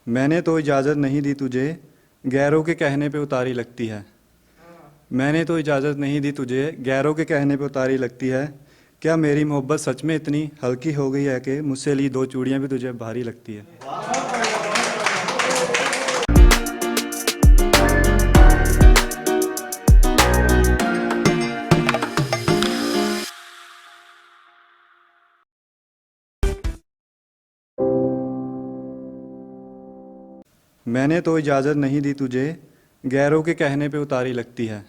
मैंने तो इजाज़त नहीं दी तुझे, गैरों के कहने पे उतारी लगती है। मैंने तो इजाज़त नहीं दी तुझे, गैरों के कहने पे उतारी लगती है। क्या मेरी मोहब्बत सच में इतनी हल्की हो गई है कि मुझसे ली दो चूड़ियाँ भी तुझे भारी लगती है। मैंने तो इजाज़त नहीं दी तुझे, गैरों के कहने पे उतारी लगती है।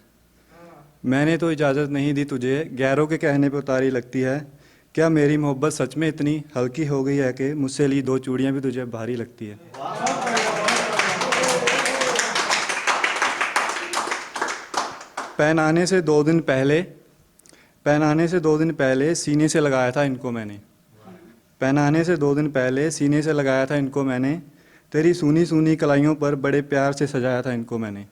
मैंने तो इजाज़त नहीं दी तुझे, गैरों के कहने पे उतारी लगती है। क्या मेरी मोहब्बत सच में इतनी हल्की हो गई है कि मुझसे ली दो चूड़ियाँ भी तुझे भारी लगती है। पहनाने से 2 दिन पहले पहनाने से 2 दिन पहले सीने से लगाया था इनको मैंने। पहनाने से 2 दिन पहले सीने से लगाया था इनको मैंने। तेरी सूनी सूनी कलाइयों पर बड़े प्यार से सजाया था इनको मैंने।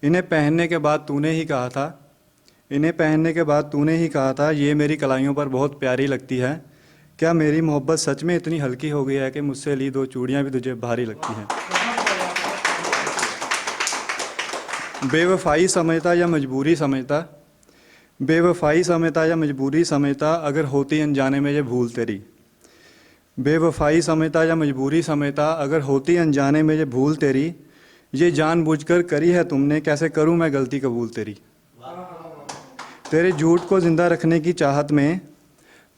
इन्हें पहनने के बाद तूने ही कहा था इन्हें पहनने के बाद तूने ही कहा था ये मेरी कलाइयों पर बहुत प्यारी लगती है। क्या मेरी मोहब्बत सच में इतनी हल्की हो गई है कि मुझसे ली दो चूड़ियाँ भी तुझे भारी लगती हैं। बेवफाई समझता या मजबूरी समझता बेवफाई समझता या मजबूरी समझता, अगर होती अनजाने में ये भूल तेरी। बेवफाई समझता या मजबूरी समझता, अगर होती अनजाने में ये भूल तेरी। ये जानबूझकर करी है तुमने, कैसे करूं मैं गलती कबूल तेरी। तेरे झूठ को ज़िंदा रखने की चाहत में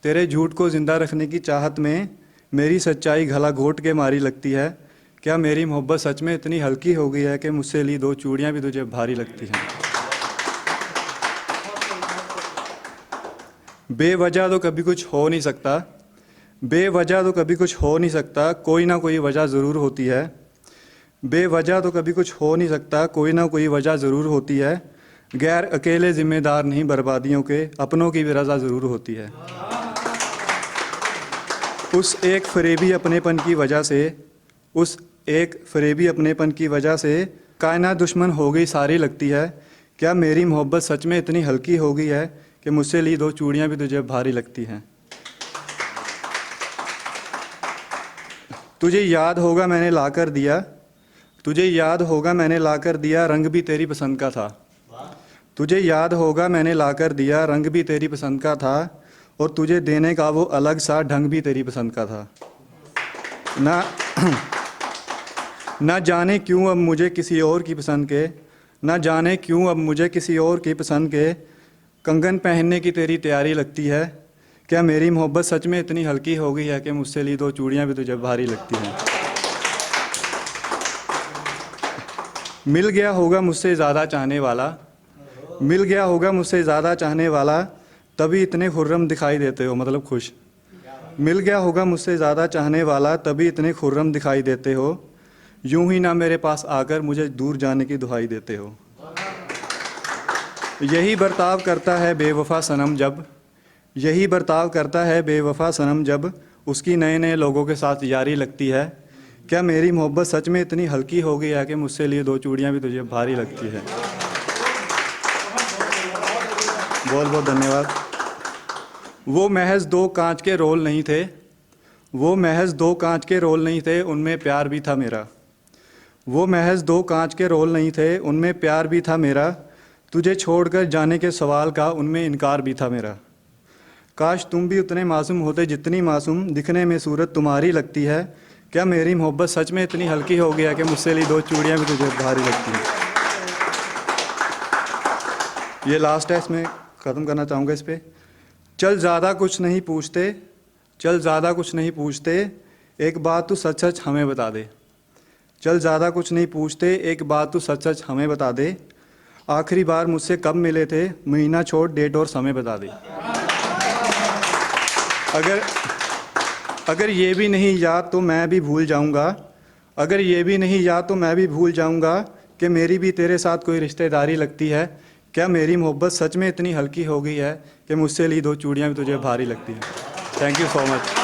तेरे झूठ को ज़िंदा रखने की चाहत में मेरी सच्चाई गला घोट के मारी लगती है। क्या मेरी मोहब्बत सच में इतनी हल्की हो गई है कि मुझसे ली दो चूड़ियाँ भी तुझे भारी लगती हैं। बेवजह तो कभी कुछ हो नहीं सकता बेवजह तो कभी कुछ हो नहीं सकता, कोई ना कोई वजह ज़रूर होती है। बेवजह तो कभी कुछ हो नहीं सकता, कोई ना कोई वजह ज़रूर होती है। गैर अकेले ज़िम्मेदार नहीं बर्बादियों के, अपनों की भी रज़ा ज़रूर होती है। उस एक फरेबी अपनेपन की वजह से कायनात दुश्मन हो गई सारी लगती है। क्या मेरी मोहब्बत सच में इतनी हल्की हो गई है कि मुझसे ली दो चूड़ियाँ भी तुझे भारी लगती हैं। तुझे याद होगा मैंने लाकर दिया रंग भी तेरी पसंद का था। तुझे याद होगा मैंने लाकर दिया रंग भी तेरी पसंद का था, और तुझे देने का वो अलग सा ढंग भी तेरी पसंद का था। ना जाने क्यों अब मुझे किसी और की पसंद के कंगन पहनने की तेरी तैयारी लगती है। क्या मेरी मोहब्बत सच में इतनी हल्की हो गई है कि मुझसे ली दो चूड़ियाँ भी तुझे भारी लगती हैं। मिल गया होगा मुझसे ज़्यादा चाहने वाला, तभी इतने खुर्रम दिखाई देते हो, मतलब खुश। मिल गया होगा मुझसे ज़्यादा चाहने वाला, तभी इतने खुर्रम दिखाई देते हो। यूं ही ना मेरे पास आकर मुझे दूर जाने की दुहाई देते हो। यही बर्ताव करता है बेवफा सनम जब उसकी नए नए लोगों के साथ यारी लगती है। क्या मेरी मोहब्बत सच में इतनी हल्की हो गई है कि मुझसे लिए दो चूड़ियाँ भी तुझे भारी लगती है। बहुत बहुत धन्यवाद। वो महज दो कांच के रोल नहीं थे, उनमें प्यार भी था मेरा। तुझे छोड़कर जाने के सवाल का उनमें इनकार भी था मेरा। काश तुम भी उतने मासूम होते जितनी मासूम दिखने में सूरत तुम्हारी लगती है। क्या मेरी मोहब्बत सच में इतनी हल्की हो गया कि मुझसे ली दो चूड़ियाँ भी तुझे भारी लगती हैं। ये लास्ट है, इसमें ख़त्म करना चाहूँगा इस पर। चल ज़्यादा कुछ नहीं पूछते, एक बात तू सच सच हमें बता दे। आखिरी बार मुझसे कब मिले थे, महीना छोड़ डेट और समय बता दे। अगर ये भी नहीं याद तो मैं भी भूल जाऊंगा कि मेरी भी तेरे साथ कोई रिश्तेदारी लगती है। क्या मेरी मोहब्बत सच में इतनी हल्की हो गई है कि मुझसे ली दो चूड़ियाँ भी तुझे भारी लगती हैं। Thank you so much.